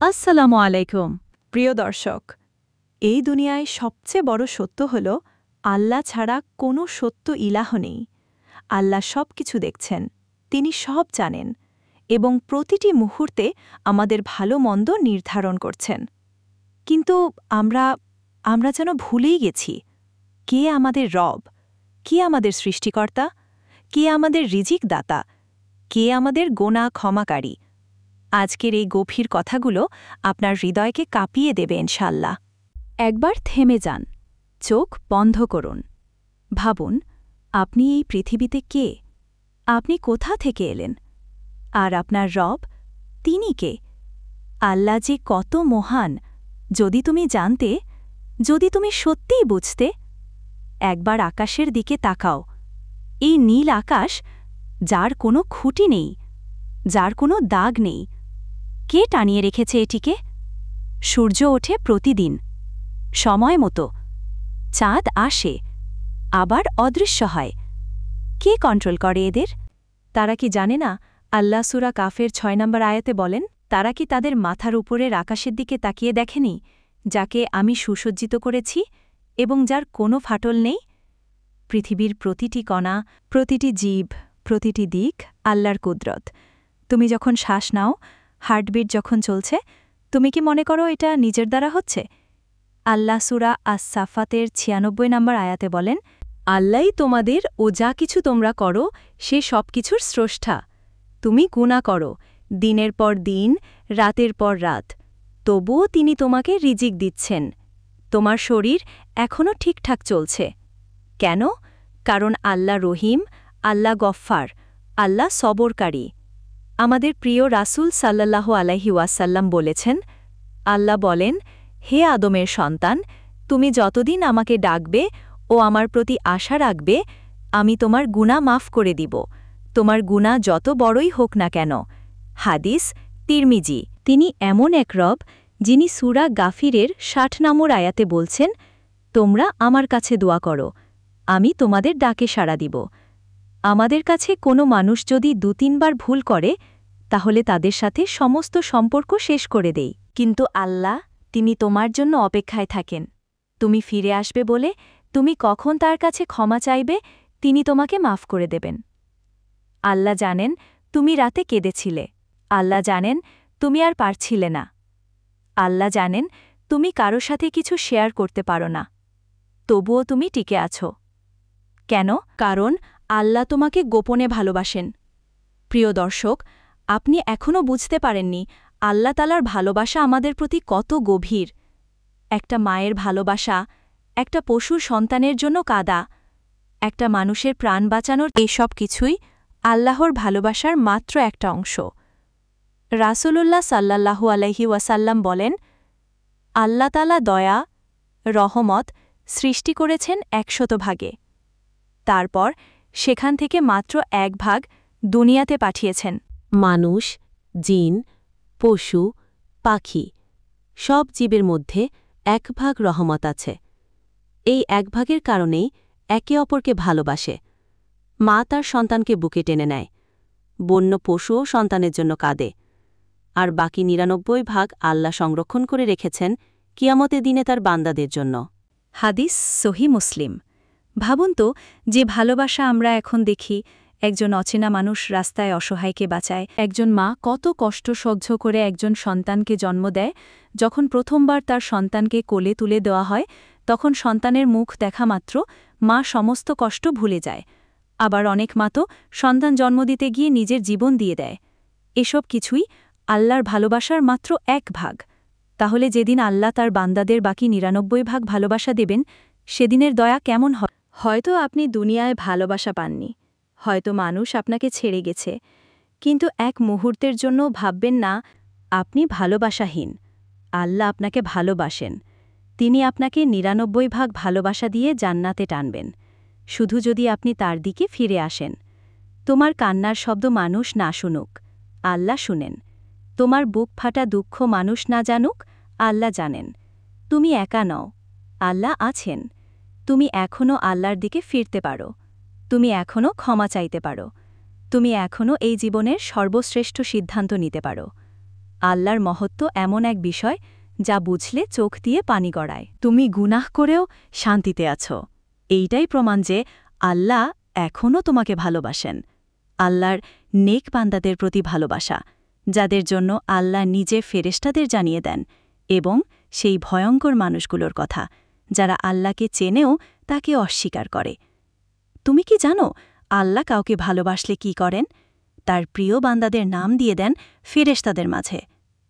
আসসালামু আলাইকুম প্রিয় দর্শক, এই দুনিয়ায় সবচেয়ে বড় সত্য হল আল্লাহ ছাড়া কোনো সত্য ইলাহ নেই। আল্লাহ সব কিছু দেখছেন, তিনি সব জানেন এবং প্রতিটি মুহূর্তে আমাদের ভালো মন্দ নির্ধারণ করছেন। কিন্তু আমরা আমরা যেন ভুলেই গেছি কে আমাদের রব, কে আমাদের সৃষ্টিকর্তা, কে আমাদের রিজিক দাতা, কে আমাদের গোনা ক্ষমাকারী। আজকের এই গভীর কথাগুলো আপনার হৃদয়কে কাঁপিয়ে দেবে ইনশাল্লাহ। একবার থেমে যান, চোখ বন্ধ করুন, ভাবুন আপনি এই পৃথিবীতে কে, আপনি কোথা থেকে এলেন, আর আপনার রব তিনি কে। আল্লাহ যে কত মহান যদি তুমি জানতে, যদি তুমি সত্যিই বুঝতে। একবার আকাশের দিকে তাকাও, এই নীল আকাশ, যার কোনো খুঁটি নেই, যার কোনো দাগ নেই। কে টানিয়ে রেখেছে এটিকে? সূর্য ওঠে প্রতিদিন সময় মতো, চাঁদ আসে আবার অদৃশ্য হয়। কে কন্ট্রোল করে এদের? তারা কি জানে না আল্লাহ সূরা কাফের ৬ নম্বর আয়াতে বলেন, তারা কি তাদের মাথার উপরের আকাশের দিকে তাকিয়ে দেখেনি, যাকে আমি সুসজ্জিত করেছি এবং যার কোনো ফাটল নেই? পৃথিবীর প্রতিটি কণা, প্রতিটি জীব, প্রতিটি দিক আল্লাহর কুদরত। তুমি যখন শ্বাস নাও, হার্টবিট যখন চলছে, তুমি কি মনে করো এটা নিজের দ্বারা হচ্ছে? আল্লাহ সূরা আস-সাফাতের ৯৬ নম্বর আয়াতে বলেন, আল্লাহই তোমাদের ও যা কিছু তোমরা করো সে সব কিছুর স্রষ্টা। তুমি গুনাহ করো দিনের পর দিন, রাতের পর রাত, তবুও তিনি তোমাকে রিজিক দিচ্ছেন। তোমার শরীর এখনও ঠিকঠাক চলছে। কেন? কারণ আল্লাহ রহিম, আল্লাহ গফফার, আল্লাহ সবরকারী। আমাদের প্রিয় রাসূল সাল্লাল্লাহু আলাইহি ওয়াসাল্লাম বলেছেন, আল্লাহ বলেন, হে আদমের সন্তান, তুমি যতদিন আমাকে ডাকবে ও আমার প্রতি আশা রাখবে, আমি তোমার গুনাহ মাফ করে দিব, তোমার গুনাহ যত বড়ই হোক না কেন। হাদিস তিরমিজি। তিনি এমন এক রব যিনি সূরা গাফিরের ৬০ নম্বর আয়াতে বলছেন, তোমরা আমার কাছে দোয়া করো, আমি তোমাদের ডাকে সাড়া দিব। আমাদের কাছে কোনো মানুষ যদি ২-৩ বার ভুল করে, তাহলে তাদের সাথে সমস্ত সম্পর্ক শেষ করে দেই। কিন্তু আল্লাহ, তিনি তোমার জন্য অপেক্ষায় থাকেন। তুমি ফিরে আসবে বলে, তুমি কখন তার কাছে ক্ষমা চাইবে, তিনি তোমাকে মাফ করে দেবেন। আল্লাহ জানেন তুমি রাতে কেঁদেছিলে, আল্লাহ জানেন তুমি আর পারছিলে না, আল্লাহ জানেন তুমি কারো সাথে কিছু শেয়ার করতে পারো না, তবুও তুমি টিকে আছো। কেন? কারণ আল্লাহ তোমাকে গোপনে ভালোবাসেন। প্রিয় দর্শক, আপনি এখনও বুঝতে পারেননি আল্লাহ তাআলার ভালোবাসা আমাদের প্রতি কত গভীর। একটা মায়ের ভালোবাসা, একটা পশুর সন্তানের জন্য কাঁদা, একটা মানুষের প্রাণ বাঁচানোর, এসব কিছুই আল্লাহর ভালোবাসার মাত্র একটা অংশ। রাসূলুল্লাহ সাল্লাল্লাহু আলাইহি ওয়াসাল্লাম বলেন, আল্লাহ তাআলা দয়া, রহমত সৃষ্টি করেছেন ১০০ ভাগে, তারপর সেখান থেকে মাত্র ১ ভাগ দুনিয়াতে পাঠিয়েছেন। মানুষ, জিন, পশু, পাখি সব জীবের মধ্যে ১ ভাগ রহমত আছে। এই ১ ভাগের কারণেই একে অপরকে ভালোবাসে। মা তার সন্তানকে বুকে টেনে নেয়, বন্য পশুও সন্তানের জন্য কাঁদে, আর বাকি ৯৯ ভাগ আল্লাহ সংরক্ষণ করে রেখেছেন কিয়ামতের দিনে তার বান্দাদের জন্য। হাদিস সহি মুসলিম। ভাবুন তো, যে ভালোবাসা আমরা এখন দেখি, একজন অচেনা মানুষ রাস্তায় অসহায়কে বাঁচায়, একজন মা কত কষ্ট সহ্য করে একজন সন্তানকে জন্ম দেয়, যখন প্রথমবার তার সন্তানকে কোলে তুলে দেওয়া হয়, তখন সন্তানের মুখ দেখা মাত্র মা সমস্ত কষ্ট ভুলে যায়। আবার অনেক মা তো সন্তান জন্ম দিতে গিয়ে নিজের জীবন দিয়ে দেয়। এসব কিছুই আল্লাহর ভালোবাসার মাত্র ১ ভাগ। তাহলে যেদিন আল্লাহ তার বান্দাদের বাকি ৯৯ ভাগ ভালোবাসা দেবেন, সেদিনের দয়া কেমন হয়? হয়তো আপনি দুনিয়ায় ভালোবাসা পাননি, হয়তো মানুষ আপনাকে ছেড়ে গেছে, কিন্তু এক মুহূর্তের জন্য ভাববেন না আপনি ভালোবাসাহীন। আল্লাহ আপনাকে ভালোবাসেন। তিনি আপনাকে ৯৯ ভাগ ভালোবাসা দিয়ে জান্নাতে টানবেন, শুধু যদি আপনি তার দিকে ফিরে আসেন। তোমার কান্নার শব্দ মানুষ না শুনুক, আল্লাহ শুনেন। তোমার বুক ফাটা দুঃখ মানুষ না জানুক, আল্লাহ জানেন। তুমি একা নও, আল্লাহ আছেন। তুমি এখনও আল্লাহর দিকে ফিরতে পারো, তুমি এখনও ক্ষমা চাইতে পারো, তুমি এখনও এই জীবনের সর্বশ্রেষ্ঠ সিদ্ধান্ত নিতে পারো। আল্লাহর মহত্ব এমন এক বিষয় যা বুঝলে চোখ দিয়ে পানি গড়ায়। তুমি গুনাহ করেও শান্তিতে আছো। এইটাই প্রমাণ যে আল্লাহ এখনও তোমাকে ভালোবাসেন। আল্লাহর নেক বান্দাদের প্রতি ভালোবাসা, যাদের জন্য আল্লাহ নিজে ফেরেশতাদের জানিয়ে দেন, এবং সেই ভয়ঙ্কর মানুষগুলোর কথা যারা আল্লাহকে চেনেও তাকে অস্বীকার করে। তুমি কি জানো আল্লাহ কাউকে ভালোবাসলে কি করেন? তার প্রিয় বান্দাদের নাম দিয়ে দেন ফেরেশতাদের মাঝে।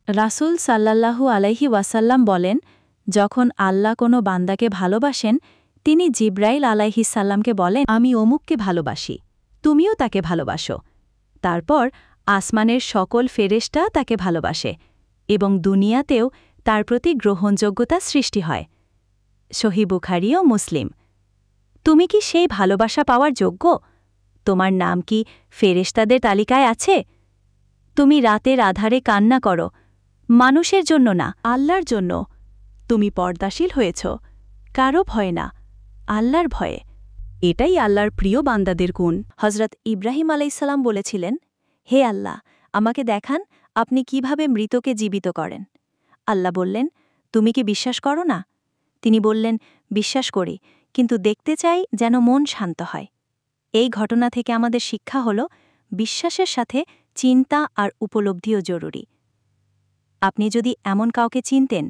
রাসূল সাল্লাল্লাহু আলাইহি ওয়াসাল্লাম বলেন, যখন আল্লাহ কোনো বান্দাকে ভালোবাসেন, তিনি জিব্রাইল আলাইহিসাল্লামকে বলেন, আমি অমুককে ভালোবাসি, তুমিও তাকে ভালোবাসো। তারপর আসমানের সকল ফেরেশতা তাকে ভালোবাসে এবং দুনিয়াতেও তার প্রতি গ্রহণযোগ্যতা সৃষ্টি হয়। সহিহ বুখারী ও মুসলিম। তুমি কি সেই ভালোবাসা পাওয়ার যোগ্য? তোমার নাম কি ফেরেশতাদের তালিকায় আছে? তুমি রাতের আধারে কান্না করো, মানুষের জন্য না, আল্লাহর জন্য। তুমি পর্দাশীল হয়েছ, কারো ভয়ে না, আল্লাহর ভয়ে। এটাই আল্লাহর প্রিয় বান্দাদের গুণ। হজরত ইব্রাহিম আলাইসাল্লাম বলেছিলেন, হে আল্লাহ, আমাকে দেখান আপনি কিভাবে মৃতকে জীবিত করেন। আল্লাহ বললেন, তুমি কি বিশ্বাস করো না? তিনি বললেন, বিশ্বাস করি, কিন্তু দেখতে চাই যেন মন শান্ত হয়। এই ঘটনা থেকে আমাদের শিক্ষা হল, বিশ্বাসের সাথে চিন্তা আর উপলব্ধিও জরুরি। আপনি যদি এমন কাউকে চিনতেন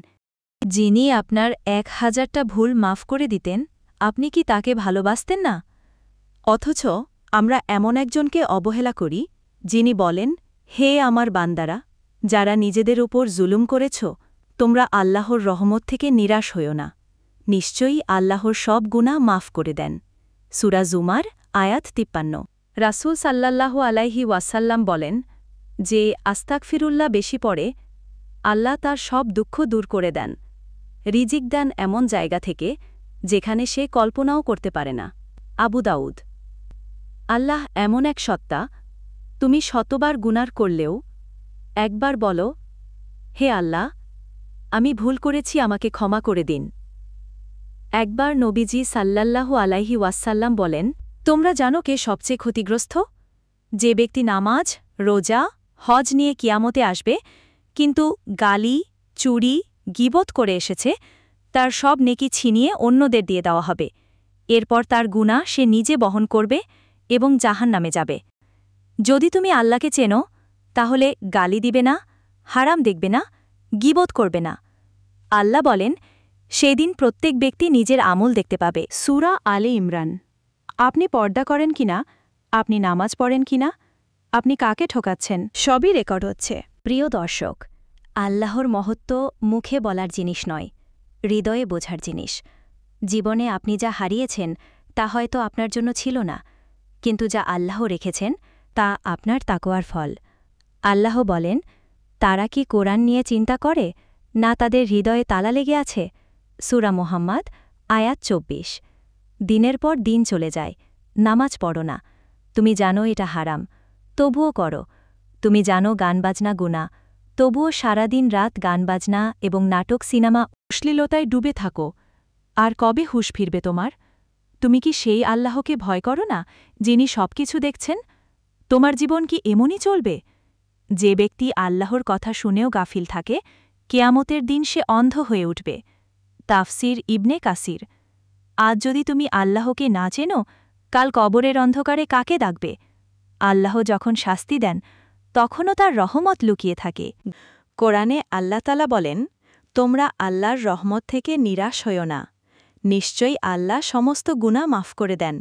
যিনি আপনার 1000টা ভুল মাফ করে দিতেন, আপনি কি তাকে ভালোবাসতেন না? অথচ আমরা এমন একজনকে অবহেলা করি যিনি বলেন, হে আমার বান্দারা, যারা নিজেদের উপর জুলুম করেছ, তোমরা আল্লাহর রহমত থেকে নিরাশ হইও না। নিশ্চয়ই আল্লাহর সব গুনাহ মাফ করে দেন। সূরা জুমার আয়াত 53। রাসূল সাল্লাল্লাহু আলাইহি ওয়াসাল্লাম বলেন, যে আস্তাগফিরুল্লাহ বেশি পড়ে, আল্লাহ তার সব দুঃখ দূর করে দেন, রিজিক দেন এমন জায়গা থেকে যেখানে সে কল্পনাও করতে পারে না। আবু দাউদ। আল্লাহ এমন এক সত্তা, তুমি শতবার গুনার করলেও একবার বলো, হে আল্লাহ, আমি ভুল করেছি, আমাকে ক্ষমা করে দিন। একবার নবীজি সাল্লাল্লাহু আলাইহি ওয়াসাল্লাম বলেন, তোমরা জানো কে সবচেয়ে ক্ষতিগ্রস্ত? যে ব্যক্তি নামাজ, রোজা, হজ নিয়ে কিয়ামতে আসবে, কিন্তু গালি, চুরি, গীবত করে এসেছে, তার সব নেকি ছিনিয়ে অন্যদের দিয়ে দেওয়া হবে। এরপর তার গুনাহ সে নিজে বহন করবে এবং জাহান্নামে যাবে। যদি তুমি আল্লাহকে চেনো, তাহলে গালি দিবে না, হারাম দেখবে না, গীবত করবে না। আল্লাহ বলেন, সেদিন প্রত্যেক ব্যক্তি নিজের আমল দেখতে পাবে। সূরা আলে ইমরান। আপনি পর্দা করেন কিনা, আপনি নামাজ পড়েন কিনা, আপনি কাকে ঠকাচ্ছেন, সবই রেকর্ড হচ্ছে। প্রিয় দর্শক, আল্লাহর মহত্ব মুখে বলার জিনিস নয়, হৃদয়ে বোঝার জিনিস। জীবনে আপনি যা হারিয়েছেন তা হয়তো আপনার জন্য ছিল না, কিন্তু যা আল্লাহ রেখেছেন তা আপনার তাকওয়ার ফল। আল্লাহ বলেন, তারা কি কোরআন নিয়ে চিন্তা করে, না তাদের হৃদয়ে তালা লেগে আছে? সূরা মুহাম্মদ আয়াত 24। দিনের পর দিন চলে যায়, নামাজ পড়ো না। তুমি জানো এটা হারাম, তবুও করো। তুমি জানো গানবাজনা গুনাহ, তবুও সারাদিন রাত গানবাজনা এবং নাটক, সিনেমা, অশ্লীলতায় ডুবে থাকো। আর কবে হুঁশ ফিরবে তোমার? তুমি কি সেই আল্লাহকে ভয় করো না, যিনি সবকিছু দেখছেন? তোমার জীবন কি এমনই চলবে? যে ব্যক্তি আল্লাহর কথা শুনেও গাফিল থাকে, কেয়ামতের দিন সে অন্ধ হয়ে উঠবে। তাফসির ইবনে কাসির। আজ যদি তুমি আল্লাহকে না চেনো, কাল কবরের অন্ধকারে কাকে ডাকবে? আল্লাহ যখন শাস্তি দেন, তখনও তার রহমত লুকিয়ে থাকে। কোরআনে আল্লাহ তাআলা বলেন, তোমরা আল্লাহর রহমত থেকে নিরাশ হইও না, নিশ্চয়ই আল্লাহ সমস্ত গুনাহ মাফ করে দেন।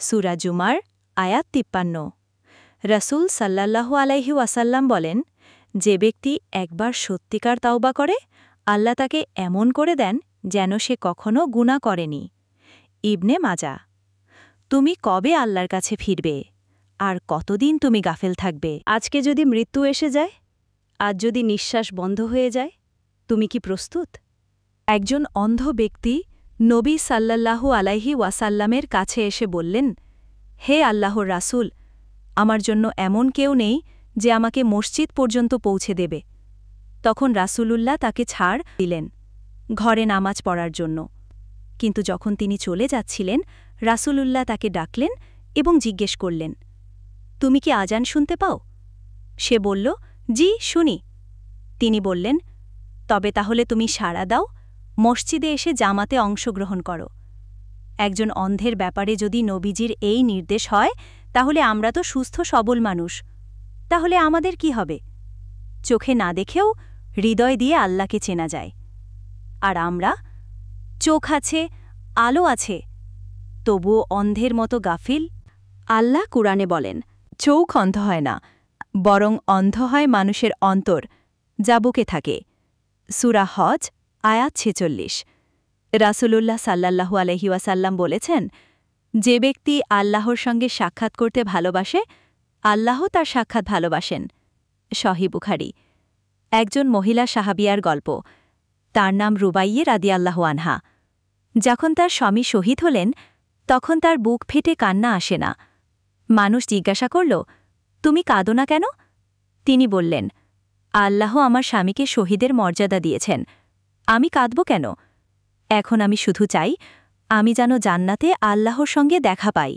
সূরা জুমার আয়াত 53। রাসূল সাল্লাল্লাহু আলাইহি ওয়াসাল্লাম বলেন, যে ব্যক্তি একবার সত্যিকার তাওবা করে, আল্লাহ তাকে এমন করে দেন যেন সে কখনো গুনাহ করেনি। ইবনে মাজা। তুমি কবে আল্লাহর কাছে ফিরবে? আর কতদিন তুমি গাফেল থাকবে? আজকে যদি মৃত্যু এসে যায়, আজ যদি নিঃশ্বাস বন্ধ হয়ে যায়, তুমি কি প্রস্তুত? একজন অন্ধ ব্যক্তি নবী সাল্লাল্লাহু আলাইহি ওয়াসাল্লামের কাছে এসে বললেন, হে আল্লাহর রাসূল, আমার জন্য এমন কেউ নেই যে আমাকে মসজিদ পর্যন্ত পৌঁছে দেবে। তখন রাসূলুল্লাহ তাকে ছাড় দিলেন ঘরে নামাজ পড়ার জন্য। কিন্তু যখন তিনি চলে যাচ্ছিলেন, রাসূলুল্লাহ তাকে ডাকলেন এবং জিজ্ঞেস করলেন, তুমি কি আজান শুনতে পাও? সে বলল, জি শুনি। তিনি বললেন, তবে তাহলে তুমি সাড়া দাও, মসজিদে এসে জামাতে অংশগ্রহণ করো। একজন অন্ধের ব্যাপারে যদি নবীজির এই নির্দেশ হয়, তাহলে আমরা তো সুস্থ সবল মানুষ। তাহলে আমাদের কি হবে? চোখে না দেখেও হৃদয় দিয়ে আল্লাহকে চেনা যায়। আর আমরা, চোখ আছে, আলো আছে, তবুও অন্ধের মতো গাফিল। আল্লাহ কুরআনে বলেন, চোখ অন্ধ হয় না, বরং অন্ধ হয় মানুষের অন্তর, যা বুকে থাকে। সূরা হজ আয়াত ৪৬। রাসূলুল্লাহ সাল্লাল্লাহু আলাইহি ওয়াসাল্লাম বলেছেন, যে ব্যক্তি আল্লাহর সঙ্গে সাক্ষাৎ করতে ভালোবাসে, আল্লাহ তার সাক্ষাৎ ভালোবাসেন। সহিহ বুখারী। একজন মহিলা সাহাবিয়ার গল্প। তার নাম রুবাইয়ে রাদিয়াল্লাহু আনহা। যখন তার স্বামী শহীদ হলেন, তখন তার বুক ফেটে কান্না আসে না। মানুষ জিজ্ঞাসা করল, তুমি কাঁদো না কেন? তিনি বললেন, আল্লাহ আমার স্বামীকে শহীদের মর্যাদা দিয়েছেন, আমি কাঁদব কেন? এখন আমি শুধু চাই, আমি যেন জান্নাতে আল্লাহর সঙ্গে দেখা পাই।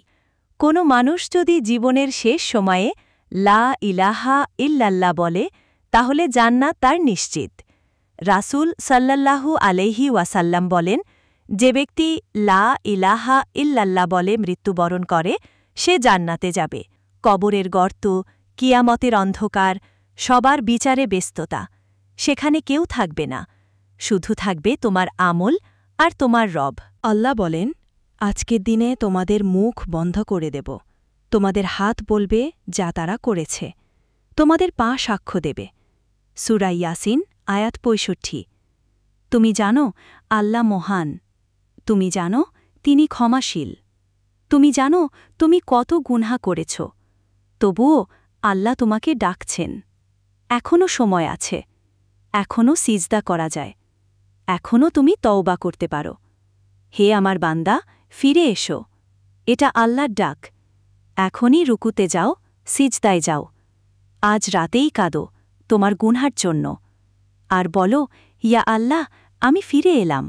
কোনো মানুষ যদি জীবনের শেষ সময়ে লা ইলাহা ইল্লাল্লাহ বলে, তাহলে জান্নাত তার নিশ্চিত। রাসূল সাল্লাল্লাহু আলাইহি ওয়াসাল্লাম বলেন, যে ব্যক্তি লা ইলাহা ইল্লাল্লাহ বলে মৃত্যুবরণ করে, সে জান্নাতে যাবে। কবরের গর্ত, কিয়ামতের অন্ধকার, সবার বিচারে ব্যস্ততা, সেখানে কেউ থাকবে না, শুধু থাকবে তোমার আমল আর তোমার রব। আল্লাহ বলেন, আজকের দিনে তোমাদের মুখ বন্ধ করে দেব, তোমাদের হাত বলবে যা তারা করেছে, তোমাদের পা সাক্ষ্য দেবে। সূরা ইয়াসিন আয়াত ৬৫। তুমি জানো আল্লাহ মহান, তুমি জানো তিনি ক্ষমাশীল, তুমি জানো তুমি কত গুনাহ করেছ, তবুও আল্লাহ তোমাকে ডাকছেন। এখনও সময় আছে, এখনও সিজদা করা যায়, এখনও তুমি তওবা করতে পারো। হে আমার বান্দা, ফিরে এসো, এটা আল্লাহর ডাক। এখনই রুকুতে যাও, সিজদায় যাও। আজ রাতেই কাঁদো তোমার গুনহার জন্য, আর বলো, ইয়া আল্লাহ, আমি ফিরে এলাম।